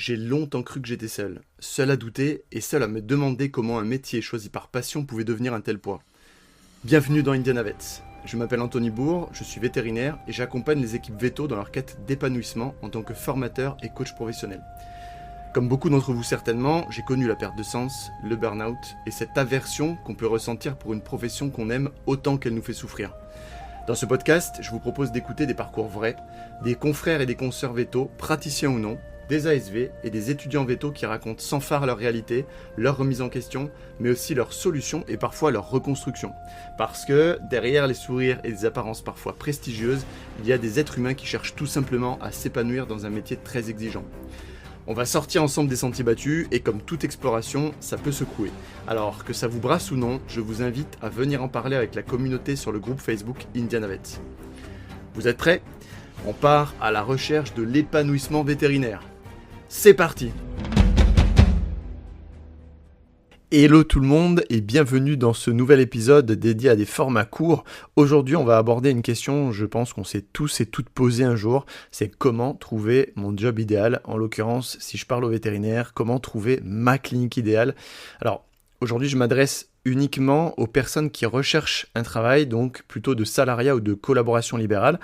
J'ai longtemps cru que j'étais seul à douter et seul à me demander comment un métier choisi par passion pouvait devenir un tel poids. Bienvenue dans Indiana Vets. Je m'appelle Anthony Bourg, je suis vétérinaire et j'accompagne les équipes véto dans leur quête d'épanouissement en tant que formateur et coach professionnel. Comme beaucoup d'entre vous certainement, j'ai connu la perte de sens, le burn-out et cette aversion qu'on peut ressentir pour une profession qu'on aime autant qu'elle nous fait souffrir. Dans ce podcast, je vous propose d'écouter des parcours vrais, des confrères et des consoeurs véto, praticiens ou non, des ASV et des étudiants véto qui racontent sans phare leur réalité, leur remise en question, mais aussi leurs solutions et parfois leur reconstruction. Parce que derrière les sourires et des apparences parfois prestigieuses, il y a des êtres humains qui cherchent tout simplement à s'épanouir dans un métier très exigeant. On va sortir ensemble des sentiers battus et comme toute exploration, ça peut secouer. Alors que ça vous brasse ou non, je vous invite à venir en parler avec la communauté sur le groupe Facebook Indiana Vets. Vous êtes prêts ? On part à la recherche de l'épanouissement vétérinaire. C'est parti! Hello tout le monde et bienvenue dans ce nouvel épisode dédié à des formats courts. Aujourd'hui, on va aborder une question, je pense qu'on s'est tous et toutes posé un jour, c'est comment trouver mon job idéal. En l'occurrence, si je parle aux vétérinaires, comment trouver ma clinique idéale. Alors, aujourd'hui, je m'adresse uniquement aux personnes qui recherchent un travail, donc plutôt de salariat ou de collaboration libérale.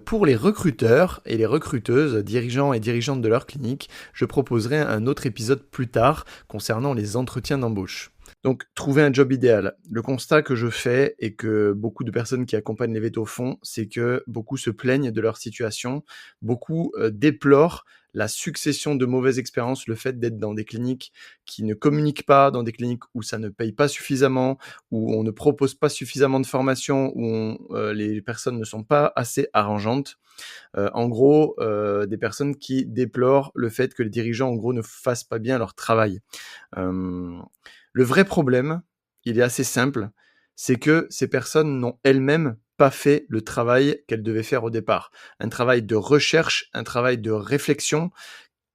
Pour les recruteurs et les recruteuses, dirigeants et dirigeantes de leur clinique, je proposerai un autre épisode plus tard concernant les entretiens d'embauche. Donc, trouver un job idéal. Le constat que je fais et que beaucoup de personnes qui accompagnent les vétos font, c'est que beaucoup se plaignent de leur situation, beaucoup déplorent la succession de mauvaises expériences, le fait d'être dans des cliniques qui ne communiquent pas, dans des cliniques où ça ne paye pas suffisamment, où on ne propose pas suffisamment de formation, où les personnes ne sont pas assez arrangeantes. En gros, des personnes qui déplorent le fait que les dirigeants, en gros, ne fassent pas bien leur travail. Le vrai problème, il est assez simple, c'est que ces personnes n'ont elles-mêmes pas fait le travail qu'elles devaient faire au départ. Un travail de recherche, un travail de réflexion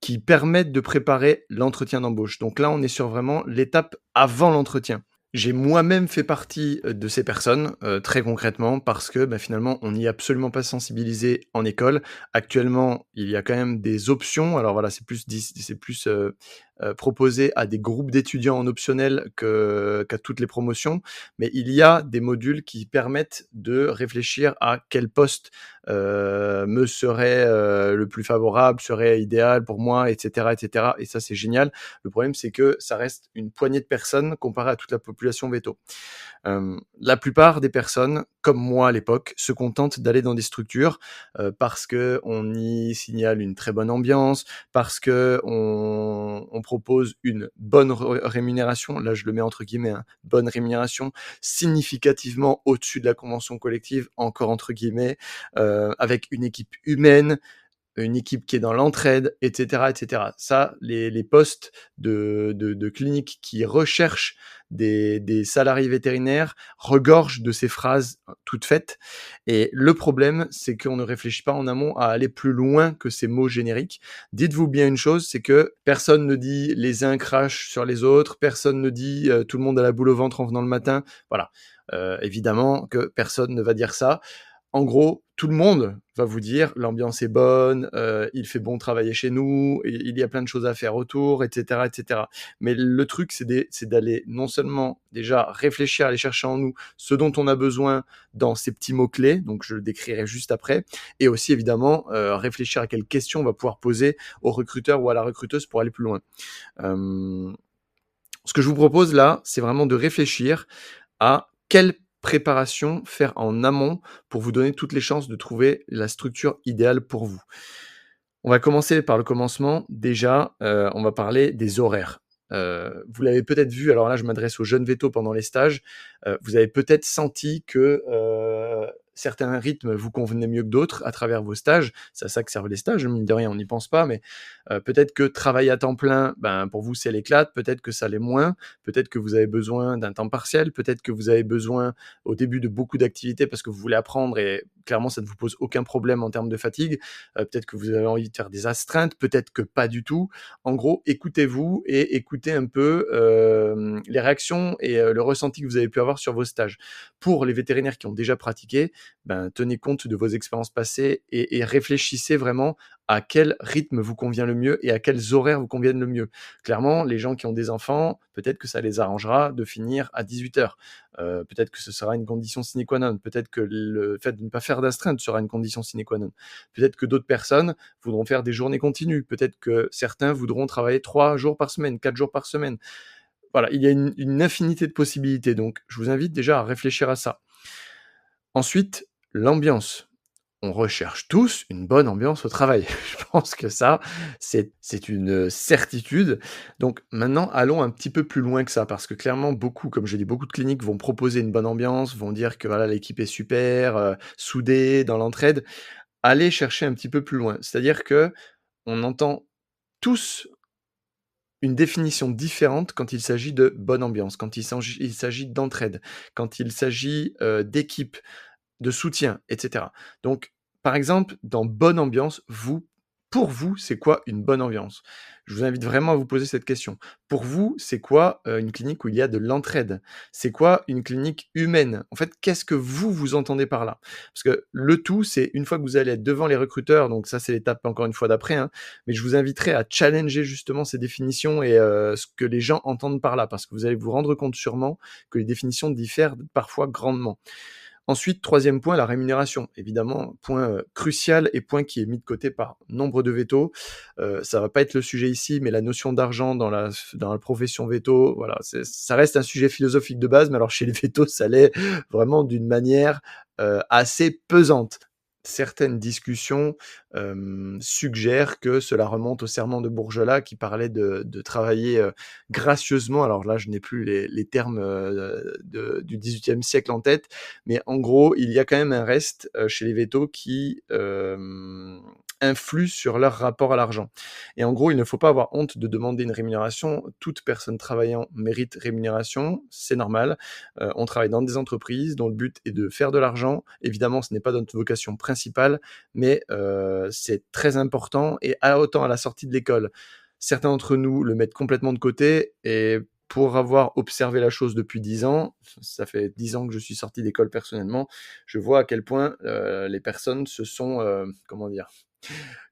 qui permettent de préparer l'entretien d'embauche. Donc là, on est sur vraiment l'étape avant l'entretien. J'ai moi-même fait partie de ces personnes, très concrètement, parce que finalement, on n'y est absolument pas sensibilisé en école. Actuellement, il y a quand même des options. Alors voilà, c'est plus proposé à des groupes d'étudiants en optionnel qu'à toutes les promotions. Mais il y a des modules qui permettent de réfléchir à quel poste me serait le plus favorable, serait idéal pour moi, etc., etc. Et ça, c'est génial. Le problème, c'est que ça reste une poignée de personnes comparé à toute la population véto. La plupart des personnes, comme moi à l'époque, se contentent d'aller dans des structures parce qu'on y signale une très bonne ambiance, parce qu'on propose une bonne rémunération, là je le mets entre guillemets, bonne rémunération, significativement au-dessus de la convention collective, encore entre guillemets, avec une équipe humaine, une équipe qui est dans l'entraide, etc., etc. Ça, les postes de cliniques qui recherchent des salariés vétérinaires regorgent de ces phrases toutes faites. Et le problème, c'est qu'on ne réfléchit pas en amont à aller plus loin que ces mots génériques. Dites-vous bien une chose, c'est que personne ne dit les uns crachent sur les autres, personne ne dit tout le monde a la boule au ventre en venant le matin. Voilà. Évidemment que personne ne va dire ça. En gros, tout le monde va vous dire l'ambiance est bonne, il fait bon travailler chez nous, il y a plein de choses à faire autour, etc., etc. Mais le truc, c'est d'aller non seulement déjà réfléchir, aller chercher en nous ce dont on a besoin dans ces petits mots-clés, donc je le décrirai juste après, et aussi évidemment réfléchir à quelles questions on va pouvoir poser au recruteur ou à la recruteuse pour aller plus loin. Ce que je vous propose là, c'est vraiment de réfléchir à quelle préparation faire en amont pour vous donner toutes les chances de trouver la structure idéale pour vous. On va commencer par le commencement. Déjà, on va parler des horaires. Vous l'avez peut-être vu, alors là je m'adresse aux jeunes vétos pendant les stages, vous avez peut-être senti que certains rythmes vous convenaient mieux que d'autres à travers vos stages. C'est à ça que servent les stages, mine de rien, on n'y pense pas, mais peut-être que travailler à temps plein, pour vous c'est l'éclate, peut-être que ça l'est moins, peut-être que vous avez besoin d'un temps partiel, peut-être que vous avez besoin au début de beaucoup d'activités parce que vous voulez apprendre et clairement ça ne vous pose aucun problème en termes de fatigue, peut-être que vous avez envie de faire des astreintes, peut-être que pas du tout. En gros, écoutez-vous et écoutez un peu les réactions et le ressenti que vous avez pu avoir sur vos stages. Pour les vétérinaires qui ont déjà pratiqué, tenez compte de vos expériences passées et réfléchissez vraiment à quel rythme vous convient le mieux et à quels horaires vous conviennent le mieux. Clairement, les gens qui ont des enfants, peut-être que ça les arrangera de finir à 18h. Peut-être que ce sera une condition sine qua non. Peut-être que le fait de ne pas faire d'astreinte sera une condition sine qua non. Peut-être que d'autres personnes voudront faire des journées continues. Peut-être que certains voudront travailler 3 jours par semaine, 4 jours par semaine. Voilà, il y a une infinité de possibilités. Donc, je vous invite déjà à réfléchir à ça. Ensuite, l'ambiance. On recherche tous une bonne ambiance au travail. Je pense que ça, c'est une certitude. Donc maintenant, allons un petit peu plus loin que ça, parce que clairement, beaucoup, comme j'ai dit, beaucoup de cliniques vont proposer une bonne ambiance, vont dire que voilà, l'équipe est super, soudée, dans l'entraide. Allez chercher un petit peu plus loin. C'est-à-dire que on entend tous une définition différente quand il s'agit de bonne ambiance, quand il s'agit d'entraide, quand il s'agit d'équipe, de soutien, et cetera. Donc, par exemple, dans bonne ambiance, pour vous, c'est quoi une bonne ambiance? Je vous invite vraiment à vous poser cette question. Pour vous, c'est quoi, une clinique où il y a de l'entraide? C'est quoi une clinique humaine? En fait, qu'est-ce que vous entendez par là? Parce que le tout, c'est une fois que vous allez être devant les recruteurs, donc ça, c'est l'étape encore une fois d'après, hein, mais je vous inviterai à challenger justement ces définitions et ce que les gens entendent par là, parce que vous allez vous rendre compte sûrement que les définitions diffèrent parfois grandement. Ensuite, troisième point, la rémunération. Évidemment, point, crucial et point qui est mis de côté par nombre de vétos. Ça va pas être le sujet ici, mais la notion d'argent dans la profession véto, voilà, ça reste un sujet philosophique de base, mais alors chez les vétos, ça l'est vraiment d'une manière, assez pesante. Certaines discussions, suggèrent que cela remonte au serment de Bourgelat qui parlait de travailler, gracieusement. Alors là, je n'ai plus les termes, du XVIIIe siècle en tête, mais en gros, il y a quand même un reste chez les vétos qui influe sur leur rapport à l'argent. Et en gros, il ne faut pas avoir honte de demander une rémunération. Toute personne travaillant mérite rémunération, c'est normal. On travaille dans des entreprises dont le but est de faire de l'argent. Évidemment, ce n'est pas notre vocation principale, mais c'est très important et autant à la sortie de l'école. Certains d'entre nous le mettent complètement de côté et pour avoir observé la chose depuis 10 ans, ça fait 10 ans que je suis sorti d'école personnellement, je vois à quel point les personnes se sont, comment dire,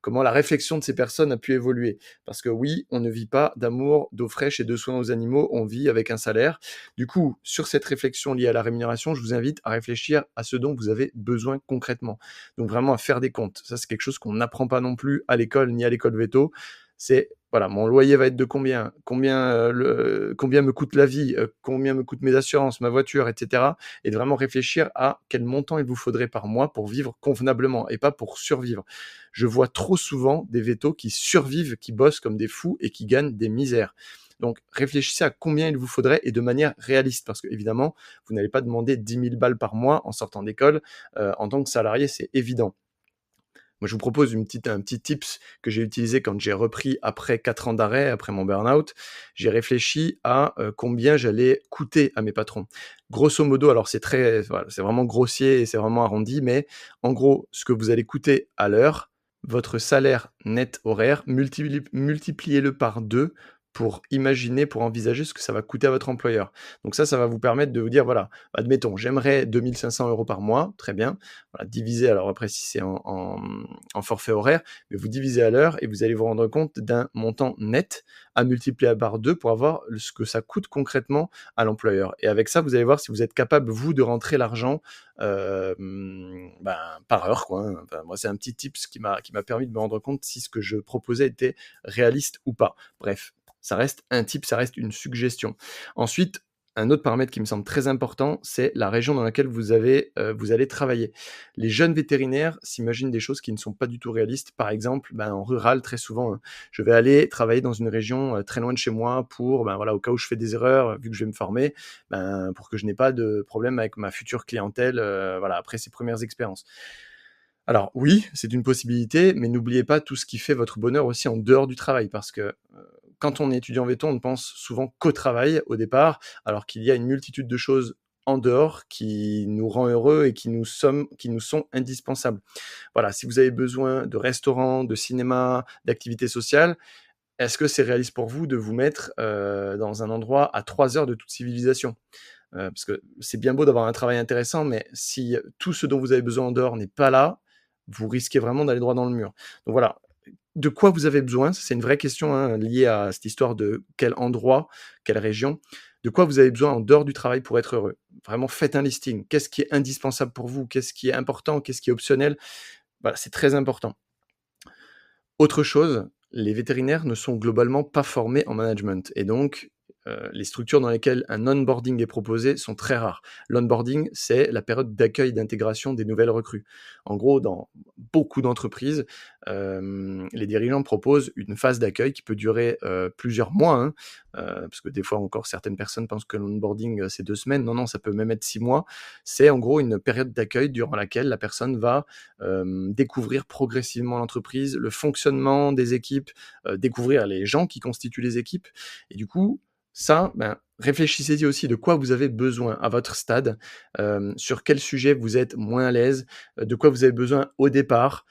comment la réflexion de ces personnes a pu évoluer. Parce que oui, on ne vit pas d'amour, d'eau fraîche et de soins aux animaux, on vit avec un salaire. Du coup, sur cette réflexion liée à la rémunération, je vous invite à réfléchir à ce dont vous avez besoin concrètement. Donc vraiment à faire des comptes. Ça, c'est quelque chose qu'on n'apprend pas non plus à l'école ni à l'école veto. C'est voilà, mon loyer va être de combien? Combien me coûte la vie? Combien me coûtent mes assurances, ma voiture, et cetera? Et de vraiment réfléchir à quel montant il vous faudrait par mois pour vivre convenablement et pas pour survivre. Je vois trop souvent des vétos qui survivent, qui bossent comme des fous et qui gagnent des misères. Donc réfléchissez à combien il vous faudrait et de manière réaliste parce qu'évidemment, vous n'allez pas demander 10 000 balles par mois en sortant d'école en tant que salarié, c'est évident. Moi, je vous propose un petit tips que j'ai utilisé quand j'ai repris après 4 ans d'arrêt, après mon burn-out. J'ai réfléchi à combien j'allais coûter à mes patrons. Grosso modo, alors voilà, c'est vraiment grossier et c'est vraiment arrondi, mais en gros, ce que vous allez coûter à l'heure, votre salaire net horaire, multipliez-le par 2 pour imaginer, pour envisager ce que ça va coûter à votre employeur. Donc ça va vous permettre de vous dire, voilà, admettons, j'aimerais 2 500 € par mois, très bien. Voilà, diviser, alors après si c'est en forfait horaire, mais vous divisez à l'heure et vous allez vous rendre compte d'un montant net à multiplier par 2 pour avoir ce que ça coûte concrètement à l'employeur. Et avec ça, vous allez voir si vous êtes capable, vous, de rentrer l'argent par heure, quoi, hein. Enfin, moi, c'est un petit tips qui m'a permis de me rendre compte si ce que je proposais était réaliste ou pas. Bref, ça reste un tip, ça reste une suggestion. Ensuite, un autre paramètre qui me semble très important, c'est la région dans laquelle vous allez travailler. Les jeunes vétérinaires s'imaginent des choses qui ne sont pas du tout réalistes. Par exemple, en rural, très souvent, hein, je vais aller travailler dans une région très loin de chez moi pour, voilà, au cas où je fais des erreurs, vu que je vais me former, pour que je n'ai pas de problème avec ma future clientèle, voilà, après ces premières expériences. Alors oui, c'est une possibilité, mais n'oubliez pas tout ce qui fait votre bonheur aussi en dehors du travail, parce que quand on est étudiant véto, on ne pense souvent qu'au travail au départ, alors qu'il y a une multitude de choses en dehors qui nous rend heureux et qui nous sont indispensables. Voilà, si vous avez besoin de restaurants, de cinéma, d'activités sociales, est-ce que c'est réaliste pour vous de vous mettre dans un endroit à 3 heures de toute civilisation? Parce que c'est bien beau d'avoir un travail intéressant, mais si tout ce dont vous avez besoin en dehors n'est pas là, vous risquez vraiment d'aller droit dans le mur. Donc voilà, de quoi vous avez besoin, c'est une vraie question, hein, liée à cette histoire de quel endroit, quelle région, de quoi vous avez besoin en dehors du travail pour être heureux. Vraiment, faites un listing. Qu'est-ce qui est indispensable pour vous? Qu'est-ce qui est important? Qu'est-ce qui est optionnel? Voilà, c'est très important. Autre chose, les vétérinaires ne sont globalement pas formés en management et donc les structures dans lesquelles un onboarding est proposé sont très rares. L'onboarding, c'est la période d'accueil et d'intégration des nouvelles recrues. En gros, dans beaucoup d'entreprises, les dirigeants proposent une phase d'accueil qui peut durer, plusieurs mois, hein, parce que des fois encore certaines personnes pensent que l'onboarding, c'est 2 semaines. Non, non, ça peut même être 6 mois. C'est en gros une période d'accueil durant laquelle la personne va découvrir progressivement l'entreprise, le fonctionnement des équipes, découvrir les gens qui constituent les équipes. Et du coup, ça, réfléchissez-y aussi de quoi vous avez besoin à votre stade, sur quel sujet vous êtes moins à l'aise, de quoi vous avez besoin au départ.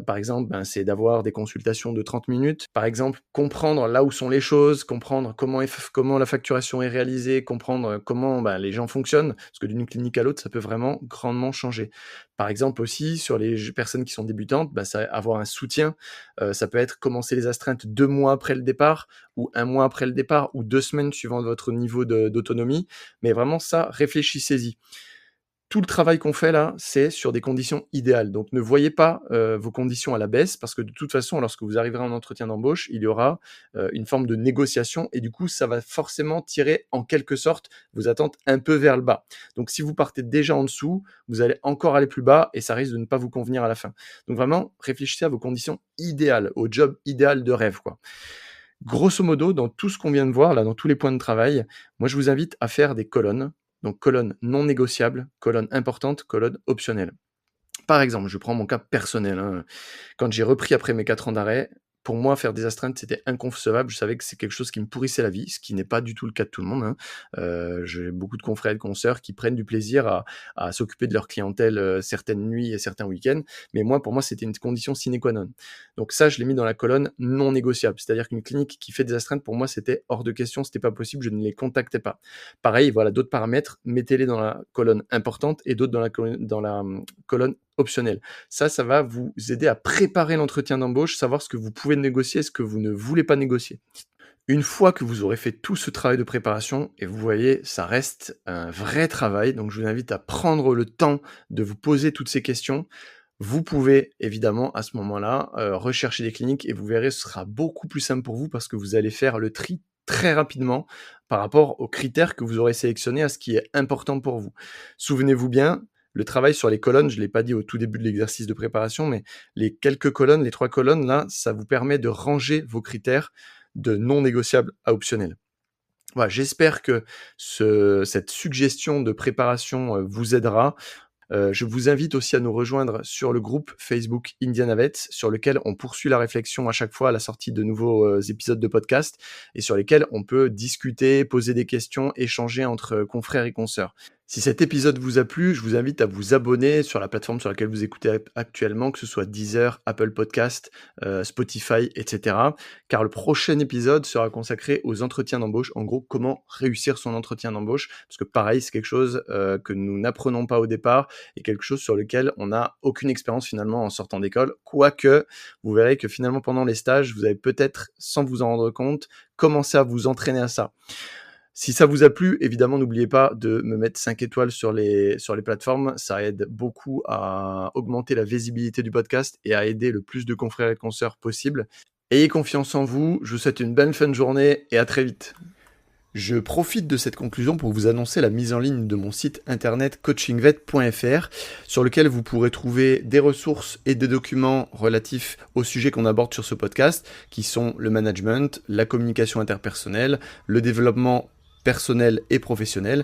Par exemple, c'est d'avoir des consultations de 30 minutes. Par exemple, comprendre là où sont les choses, comprendre comment la facturation est réalisée, comprendre comment les gens fonctionnent, parce que d'une clinique à l'autre, ça peut vraiment grandement changer. Par exemple aussi, sur les personnes qui sont débutantes, ça avoir un soutien, ça peut être commencer les astreintes 2 mois après le départ, ou 1 mois après le départ, ou 2 semaines suivant votre niveau d'autonomie. Mais vraiment ça, réfléchissez-y. Tout le travail qu'on fait là, c'est sur des conditions idéales. Donc ne voyez pas vos conditions à la baisse, parce que de toute façon, lorsque vous arriverez en entretien d'embauche, il y aura une forme de négociation et du coup, ça va forcément tirer en quelque sorte vos attentes un peu vers le bas. Donc si vous partez déjà en dessous, vous allez encore aller plus bas et ça risque de ne pas vous convenir à la fin. Donc vraiment, réfléchissez à vos conditions idéales, au job idéal de rêve, quoi. Grosso modo, dans tout ce qu'on vient de voir, là, dans tous les points de travail, moi, je vous invite à faire des colonnes. Donc, colonne non négociable, colonne importante, colonne optionnelle. Par exemple, je prends mon cas personnel, hein. Quand j'ai repris après mes 4 ans d'arrêt, pour moi, faire des astreintes, c'était inconcevable. Je savais que c'est quelque chose qui me pourrissait la vie, ce qui n'est pas du tout le cas de tout le monde, hein. J'ai beaucoup de confrères et de consoeurs qui prennent du plaisir à s'occuper de leur clientèle, certaines nuits et certains week-ends. Mais moi, pour moi, c'était une condition sine qua non. Donc ça, je l'ai mis dans la colonne non négociable. C'est-à-dire qu'une clinique qui fait des astreintes, pour moi, c'était hors de question, c'était pas possible, je ne les contactais pas. Pareil, voilà, d'autres paramètres, mettez-les dans la colonne importante et d'autres dans la colonne optionnelle. Ça va vous aider à préparer l'entretien d'embauche, savoir ce que vous pouvez négocier et ce que vous ne voulez pas négocier. Une fois que vous aurez fait tout ce travail de préparation, et vous voyez, ça reste un vrai travail, donc je vous invite à prendre le temps de vous poser toutes ces questions. Vous pouvez évidemment à ce moment-là rechercher des cliniques et vous verrez, ce sera beaucoup plus simple pour vous parce que vous allez faire le tri très rapidement par rapport aux critères que vous aurez sélectionnés, à ce qui est important pour vous. Souvenez-vous bien, le travail sur les colonnes, je ne l'ai pas dit au tout début de l'exercice de préparation, mais les quelques colonnes, les 3 colonnes là, ça vous permet de ranger vos critères de non négociables à optionnels. Voilà, j'espère que cette suggestion de préparation vous aidera. Je vous invite aussi à nous rejoindre sur le groupe Facebook Indianavet, sur lequel on poursuit la réflexion à chaque fois à la sortie de nouveaux épisodes de podcast et sur lesquels on peut discuter, poser des questions, échanger entre confrères et consoeurs. Si cet épisode vous a plu, je vous invite à vous abonner sur la plateforme sur laquelle vous écoutez actuellement, que ce soit Deezer, Apple Podcast, Spotify, etc. Car le prochain épisode sera consacré aux entretiens d'embauche. En gros, comment réussir son entretien d'embauche. Parce que pareil, c'est quelque chose que nous n'apprenons pas au départ et quelque chose sur lequel on n'a aucune expérience finalement en sortant d'école. Quoique, vous verrez que finalement pendant les stages, vous avez peut-être, sans vous en rendre compte, commencé à vous entraîner à ça. Si ça vous a plu, évidemment, n'oubliez pas de me mettre 5 étoiles sur les plateformes. Ça aide beaucoup à augmenter la visibilité du podcast et à aider le plus de confrères et consoeurs possible. Ayez confiance en vous. Je vous souhaite une bonne fin de journée et à très vite. Je profite de cette conclusion pour vous annoncer la mise en ligne de mon site internet coachingvet.fr sur lequel vous pourrez trouver des ressources et des documents relatifs aux sujets qu'on aborde sur ce podcast qui sont le management, la communication interpersonnelle, le développement personnel et professionnel.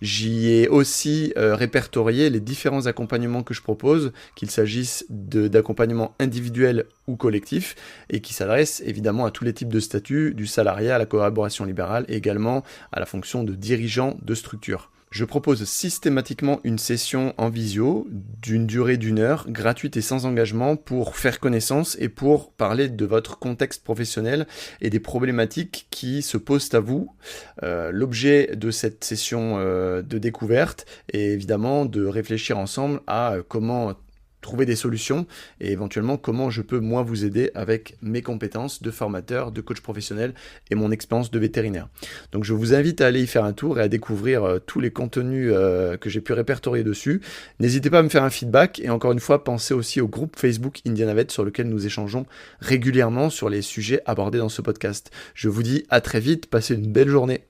J'y ai aussi répertorié les différents accompagnements que je propose, qu'il s'agisse d'accompagnements individuels ou collectifs, et qui s'adressent évidemment à tous les types de statuts, du salariat à la collaboration libérale, et également à la fonction de dirigeant de structure. Je propose systématiquement une session en visio d'une durée d'1 heure, gratuite et sans engagement, pour faire connaissance et pour parler de votre contexte professionnel et des problématiques qui se posent à vous. L'objet de cette session de découverte est évidemment de réfléchir ensemble à comment trouver des solutions et éventuellement comment je peux moi vous aider avec mes compétences de formateur, de coach professionnel et mon expérience de vétérinaire. Donc je vous invite à aller y faire un tour et à découvrir tous les contenus que j'ai pu répertorier dessus. N'hésitez pas à me faire un feedback et encore une fois, pensez aussi au groupe Facebook Indianavet sur lequel nous échangeons régulièrement sur les sujets abordés dans ce podcast. Je vous dis à très vite, passez une belle journée.